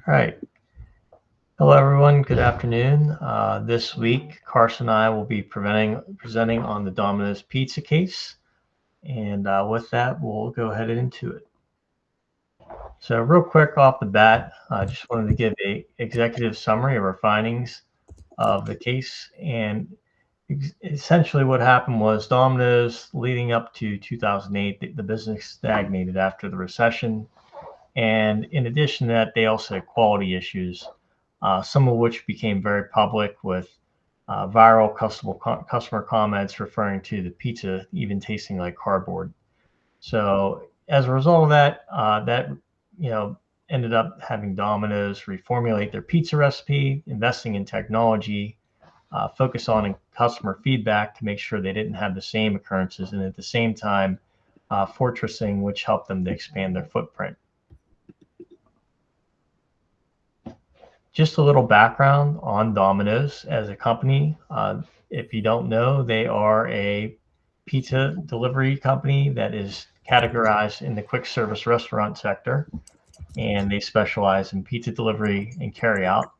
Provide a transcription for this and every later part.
All right. Hello, everyone. Good afternoon. This week, Carson and I will be presenting on the Domino's pizza case. And with that, we'll go ahead into it. So real quick off the bat, I just wanted to give a executive summary of our findings of the case. And essentially what happened was Domino's leading up to 2008, the business stagnated after the recession. And in addition to that, they also had quality issues, some of which became very public with viral customer comments referring to the pizza even tasting like cardboard. So as a result of that, that you know ended up having Domino's reformulate their pizza recipe, investing in technology, focus on customer feedback to make sure they didn't have the same occurrences, and at the same time, fortressing, which helped them to expand their footprint. Just a little background on Domino's as a company. If you don't know, they are a pizza delivery company that is categorized in the quick service restaurant sector, and they specialize in pizza delivery and carry out.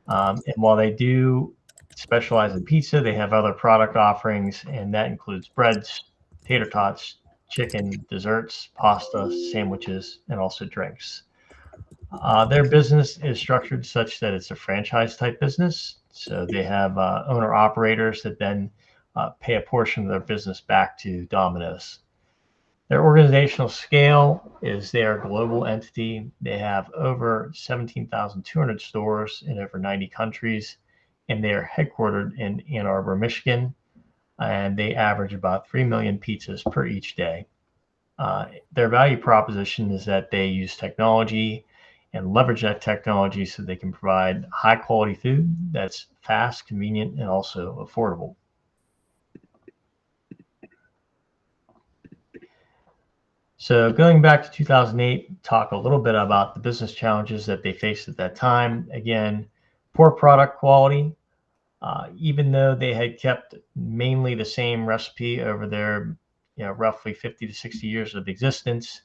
And while they do specialize in pizza, they have other product offerings, and that includes breads, tater tots, chicken, desserts, pasta, sandwiches, and also drinks. Their business is structured such that it's a franchise type business. So they have owner operators that then pay a portion of their business back to Domino's. Their organizational scale is they're a global entity. They have over 17,200 stores in over 90 countries, and they are headquartered in Ann Arbor, Michigan, and they average about 3 million pizzas per each day. Their value proposition is that they use technology and leverage that technology so they can provide high quality food that's fast, convenient, and also affordable. So going back to 2008, talk a little bit about the business challenges that they faced at that time. Again, poor product quality. Even though they had kept mainly the same recipe over their roughly 50 to 60 years of existence,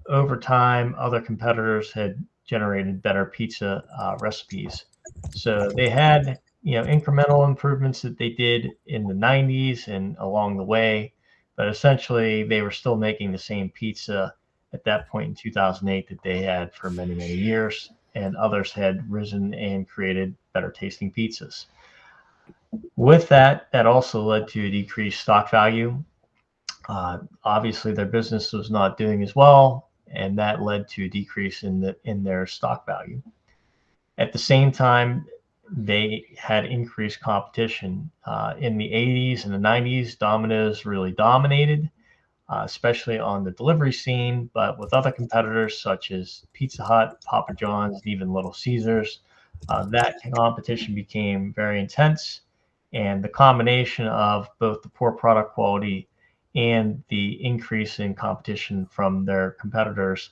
over time, other competitors had generated better pizza recipes. So they had, incremental improvements that they did in the 90s and along the way, but essentially they were still making the same pizza at that point in 2008 that they had for many, many years, and others had risen and created better tasting pizzas. With that, that also led to a decreased stock value. Obviously, their business was not doing as well, and that led to a decrease in their stock value. At the same time, they had increased competition. In the 80s and the 90s, Domino's really dominated, especially on the delivery scene, but with other competitors such as Pizza Hut, Papa John's, and even Little Caesars, that competition became very intense. And the combination of both the poor product quality and the increase in competition from their competitors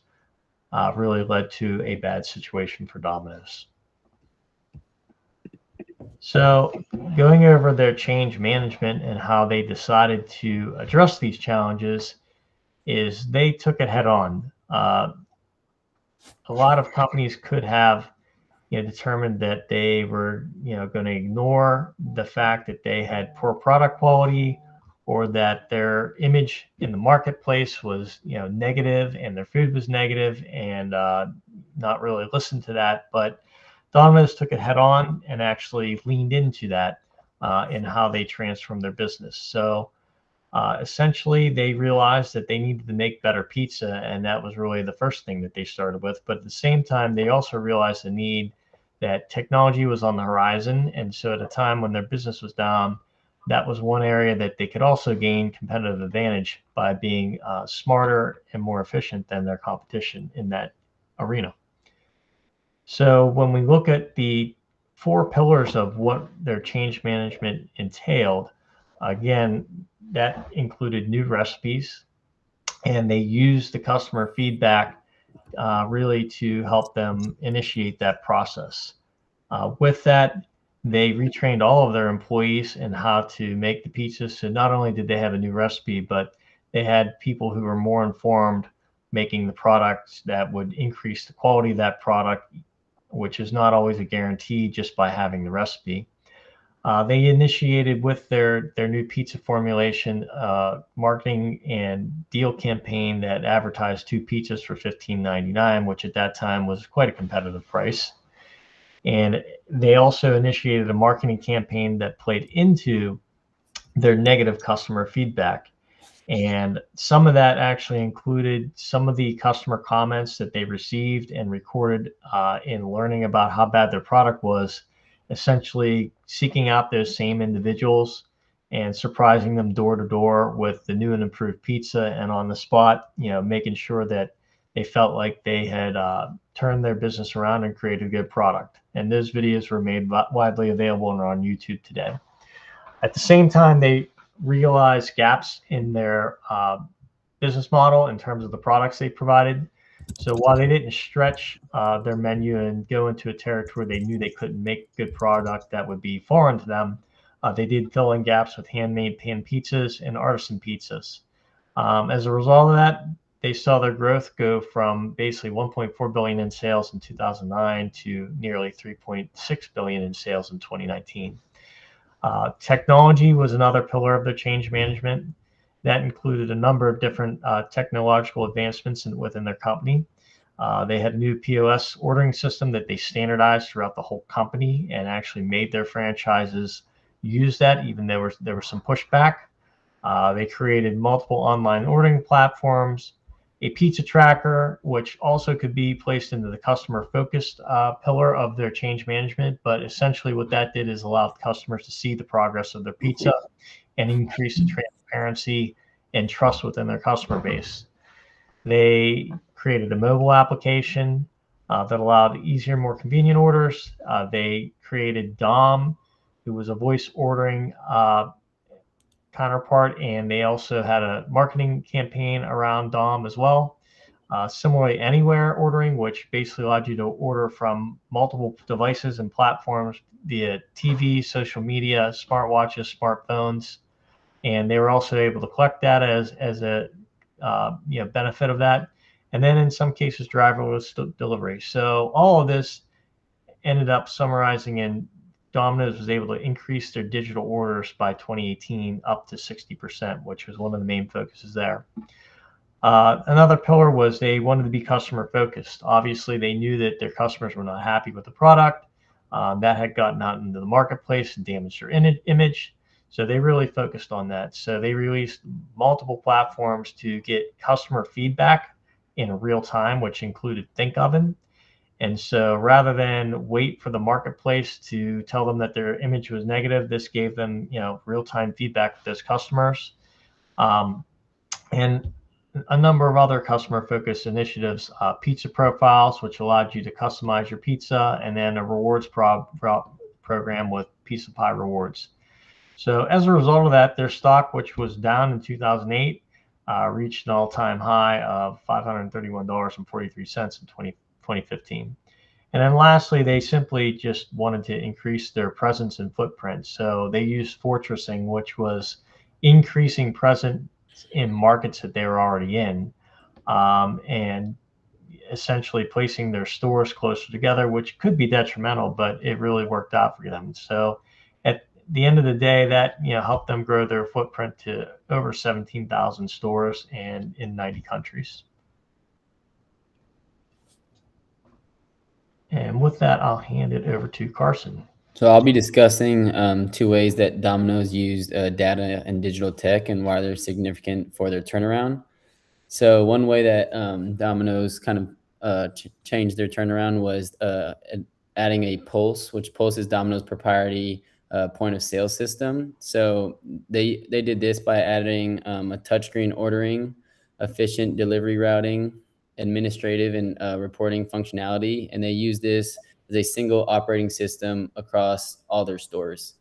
really led to a bad situation for Domino's. So going over their change management and how they decided to address these challenges is they took it head on. A lot of companies could have determined that they were going to ignore the fact that they had poor product quality or that their image in the marketplace was negative and their food was negative and not really listen to that. But Domino's took it head on and actually leaned into that in how they transformed their business. So essentially, they realized that they needed to make better pizza, and that was really the first thing that they started with. But at the same time, they also realized the need that technology was on the horizon. And so at a time when their business was down, that was one area that they could also gain competitive advantage by being smarter and more efficient than their competition in that arena. So when we look at the four pillars of what their change management entailed, again, that included new recipes, and they used the customer feedback really to help them initiate that process. With that, they retrained all of their employees in how to make the pizzas. So not only did they have a new recipe, but they had people who were more informed making the products that would increase the quality of that product which is not always a guarantee just by having the recipe. They initiated with their new pizza formulation marketing and deal campaign that advertised 2 pizzas for $15.99, which at that time was quite a competitive price. And they also initiated a marketing campaign that played into their negative customer feedback. And some of that actually included some of the customer comments that they received and recorded in learning about how bad their product was, essentially seeking out those same individuals and surprising them door to door with the new and improved pizza, and on the spot, making sure that they felt like they had turned their business around and created a good product. And those videos were made widely available and are on YouTube today. At the same time, they realized gaps in their business model in terms of the products they provided. So while they didn't stretch their menu and go into a territory they knew they couldn't make good product that would be foreign to them, they did fill in gaps with handmade pan pizzas and artisan pizzas. As a result of that, they saw their growth go from basically 1.4 billion in sales in 2009 to nearly 3.6 billion in sales in 2019. Technology was another pillar of their change management. That included a number of different technological advancements within their company. They had a new POS ordering system that they standardized throughout the whole company and actually made their franchises use that, even though there was some pushback. They created multiple online ordering platforms, a pizza tracker, which also could be placed into the customer-focused pillar of their change management. But essentially what that did is allow customers to see the progress of their pizza and increase the transparency and trust within their customer base. They created a mobile application that allowed easier, more convenient orders. They created Dom, who was a voice ordering counterpart, and they also had a marketing campaign around Dom as well. Similarly, anywhere ordering, which basically allowed you to order from multiple devices and platforms via TV, social media, smartwatches, smartphones, and they were also able to collect data as a benefit of that. And then in some cases, driverless delivery. So all of this ended up summarizing in Domino's was able to increase their digital orders by 2018 up to 60%, which was one of the main focuses there. Another pillar was they wanted to be customer focused. Obviously, they knew that their customers were not happy with the product. That had gotten out into the marketplace and damaged their image. So they really focused on that. So they released multiple platforms to get customer feedback in real time, which included Think Oven. And so rather than wait for the marketplace to tell them that their image was negative, this gave them, real-time feedback with those customers. And a number of other customer-focused initiatives, pizza profiles, which allowed you to customize your pizza, and then a rewards program with Pizza Pie Rewards. So as a result of that, their stock, which was down in 2008, reached an all-time high of $531.43 in 2015. And then lastly, they simply just wanted to increase their presence and footprint. So they used fortressing, which was increasing presence in markets that they were already in, and essentially placing their stores closer together, which could be detrimental, but it really worked out for them. So at the end of the day, that helped them grow their footprint to over 17,000 stores and in 90 countries. And with that, I'll hand it over to Carson. So I'll be discussing 2 ways that Domino's used data and digital tech and why they're significant for their turnaround. So one way that Domino's kind of changed their turnaround was adding a Pulse, which Pulse is Domino's proprietary point of sale system. So they did this by adding a touchscreen ordering, efficient delivery routing, administrative and reporting functionality, and they use this as a single operating system across all their stores.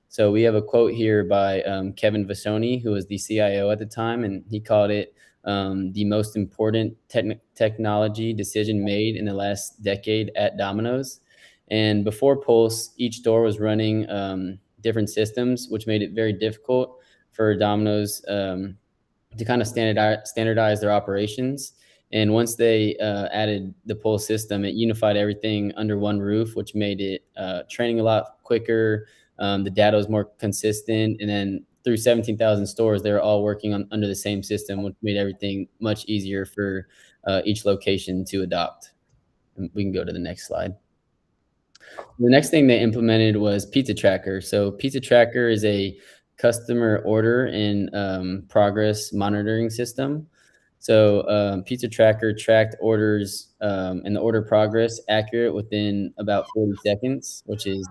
So we have a quote here by Kevin Vasoni, who was the CIO at the time, and he called it the most important technology decision made in the last decade at Domino's. And before Pulse, each store was running different systems, which made it very difficult for Domino's to kind of standardize their operations. And once they added the pull system, it unified everything under one roof, which made it training a lot quicker. The data was more consistent. And then through 17,000 stores, they were all working under the same system, which made everything much easier for each location to adopt. And we can go to the next slide. The next thing they implemented was Pizza Tracker. So Pizza Tracker is a customer order and progress monitoring system. So Pizza Tracker tracked orders and the order progress accurate within about 40 seconds, which is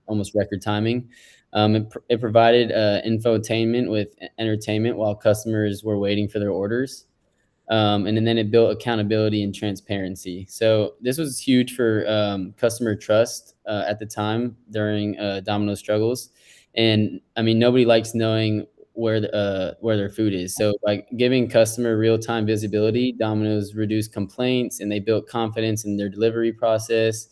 almost record timing. It provided infotainment with entertainment while customers were waiting for their orders. And then it built accountability and transparency. So this was huge for customer trust at the time during Domino's struggles. And I mean, nobody likes knowing where their food is. So by giving customer real time visibility, Domino's reduced complaints and they built confidence in their delivery process.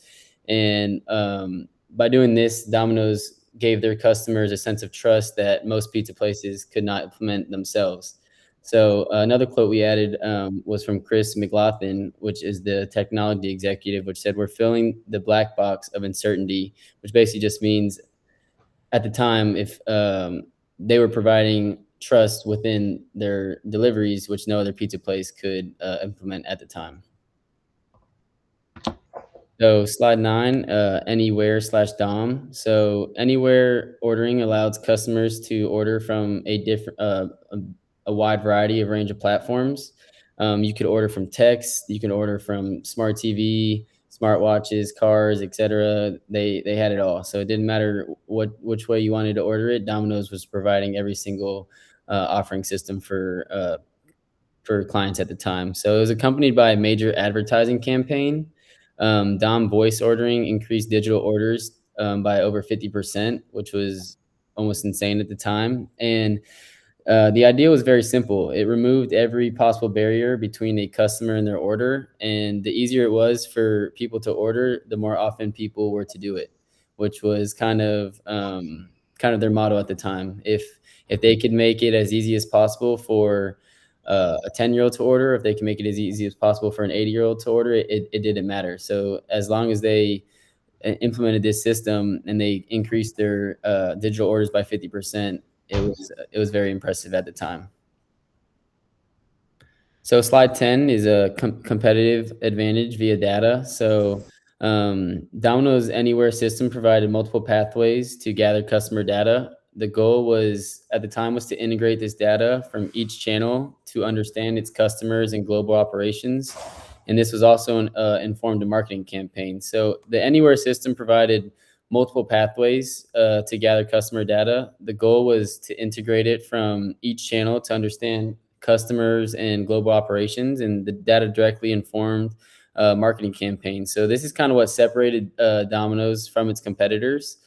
And by doing this, Domino's gave their customers a sense of trust that most pizza places could not implement themselves. So another quote we added was from Chris McLaughlin, which is the technology executive, which said, "We're filling the black box of uncertainty," which basically just means at the time, if they were providing trust within their deliveries, which no other pizza place could implement at the time. So slide 9, anywhere/DOM. So anywhere ordering allows customers to order from a wide variety of range of platforms. You could order from text, you can order from smart TV, smartwatches, cars, etc. They had it all. So it didn't matter which way you wanted to order it. Domino's was providing every single offering system for clients at the time. So it was accompanied by a major advertising campaign. Dom voice ordering increased digital orders by over 50%, which was almost insane at the time. And the idea was very simple. It removed every possible barrier between a customer and their order. And the easier it was for people to order, the more often people were to do it, which was kind of their motto at the time. If they could make it as easy as possible for a 10-year-old to order, if they can make it as easy as possible for an 80-year-old to order, it didn't matter. So as long as they implemented this system and they increased their digital orders by 50%, it was very impressive at the time. So slide 10 is a competitive advantage via data. So Domino's Anywhere system provided multiple pathways to gather customer data. The goal was at the time was to integrate this data from each channel to understand its customers and global operations. And this was also informed a marketing campaign. So the Anywhere system provided multiple pathways to gather customer data. The goal was to integrate it from each channel to understand customers and global operations, and the data directly informed marketing campaigns. So this is kind of what separated Domino's from its competitors.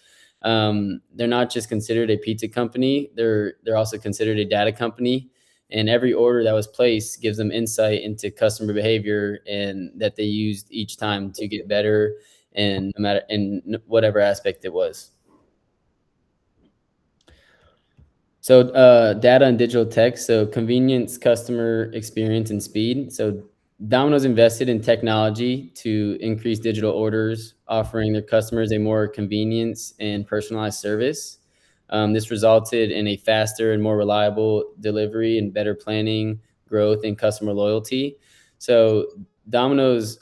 They're not just considered a pizza company; they're also considered a data company. And every order that was placed gives them insight into customer behavior and that they used each time to get better, and no matter in whatever aspect it was. So data and digital tech. So convenience, customer experience, and speed. So Domino's invested in technology to increase digital orders, offering their customers a more convenience and personalized service. This resulted in a faster and more reliable delivery and better planning, growth, and customer loyalty. So Domino's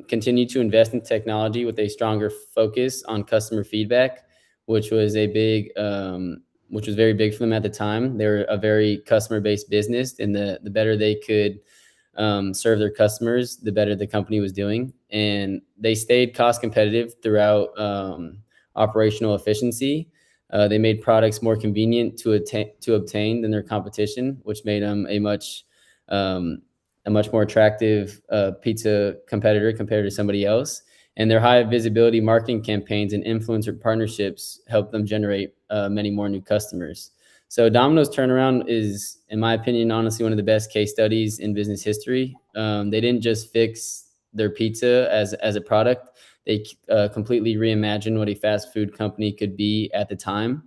continued to invest in technology with a stronger focus on customer feedback, which was which was very big for them at the time. They were a very customer-based business, and the better they could serve their customers, the better the company was doing. And they stayed cost competitive throughout operational efficiency. They made products more convenient to obtain than their competition, which made them a much more attractive pizza competitor compared to somebody else. And their high visibility marketing campaigns and influencer partnerships helped them generate many more new customers. So Domino's turnaround is, in my opinion, honestly one of the best case studies in business history. They didn't just fix their pizza as a product. They completely reimagined what a fast food company could be at the time.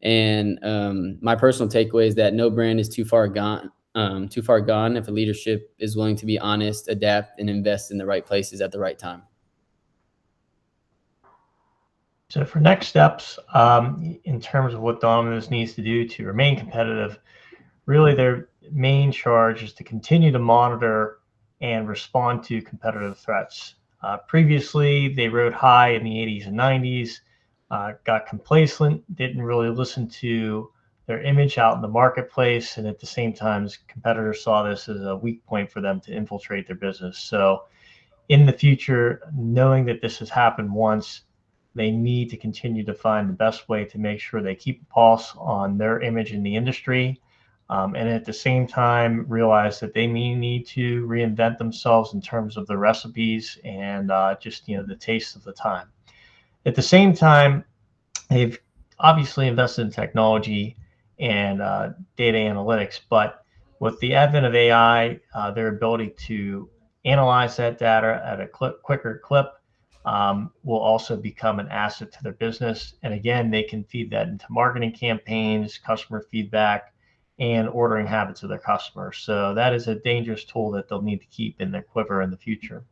And my personal takeaway is that no brand is too far gone too far gone if a leadership is willing to be honest, adapt, and invest in the right places at the right time. So for next steps, in terms of what Domino's needs to do to remain competitive, really their main charge is to continue to monitor and respond to competitive threats. Previously, they rode high in the 80s and 90s, got complacent, didn't really listen to their image out in the marketplace, and at the same time, competitors saw this as a weak point for them to infiltrate their business. So in the future, knowing that this has happened once, they need to continue to find the best way to make sure they keep a pulse on their image in the industry, and at the same time realize that they may need to reinvent themselves in terms of the recipes and just the taste of the time. At the same time, they've obviously invested in technology and data analytics, but with the advent of AI, their ability to analyze that data at a quicker clip will also become an asset to their business. And again, they can feed that into marketing campaigns, customer feedback, and ordering habits of their customers. So that is a dangerous tool that they'll need to keep in their quiver in the future.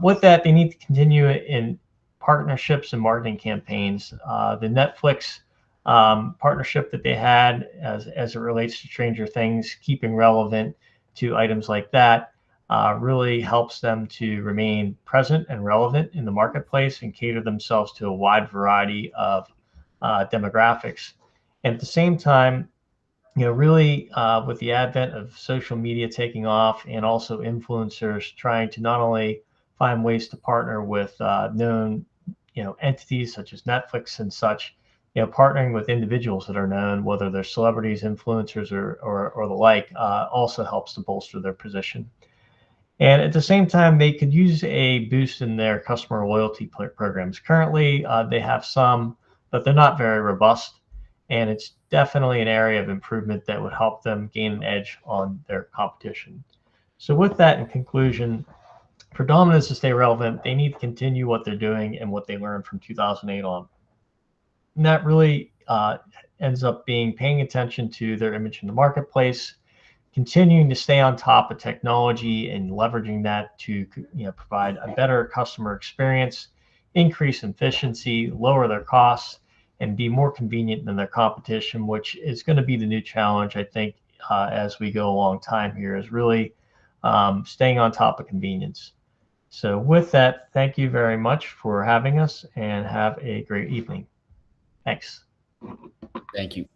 With that, they need to continue in partnerships and marketing campaigns. The Netflix partnership that they had as it relates to Stranger Things, keeping relevant to items like that, really helps them to remain present and relevant in the marketplace and cater themselves to a wide variety of demographics. And at the same time, really with the advent of social media taking off and also influencers trying to not only find ways to partner with known, entities such as Netflix and such, partnering with individuals that are known, whether they're celebrities, influencers, or the like, also helps to bolster their position. And at the same time, they could use a boost in their customer loyalty programs. Currently, they have some, but they're not very robust. And it's definitely an area of improvement that would help them gain an edge on their competition. So with that, in conclusion, for Domino's to stay relevant, they need to continue what they're doing and what they learned from 2008 on. And that really ends up being paying attention to their image in the marketplace, continuing to stay on top of technology and leveraging that to provide a better customer experience, increase efficiency, lower their costs, and be more convenient than their competition, which is going to be the new challenge, I think, as we go along time here, is really staying on top of convenience. So with that, thank you very much for having us and have a great evening. Thanks. Thank you.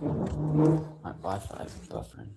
My Wi-Fi is buffering.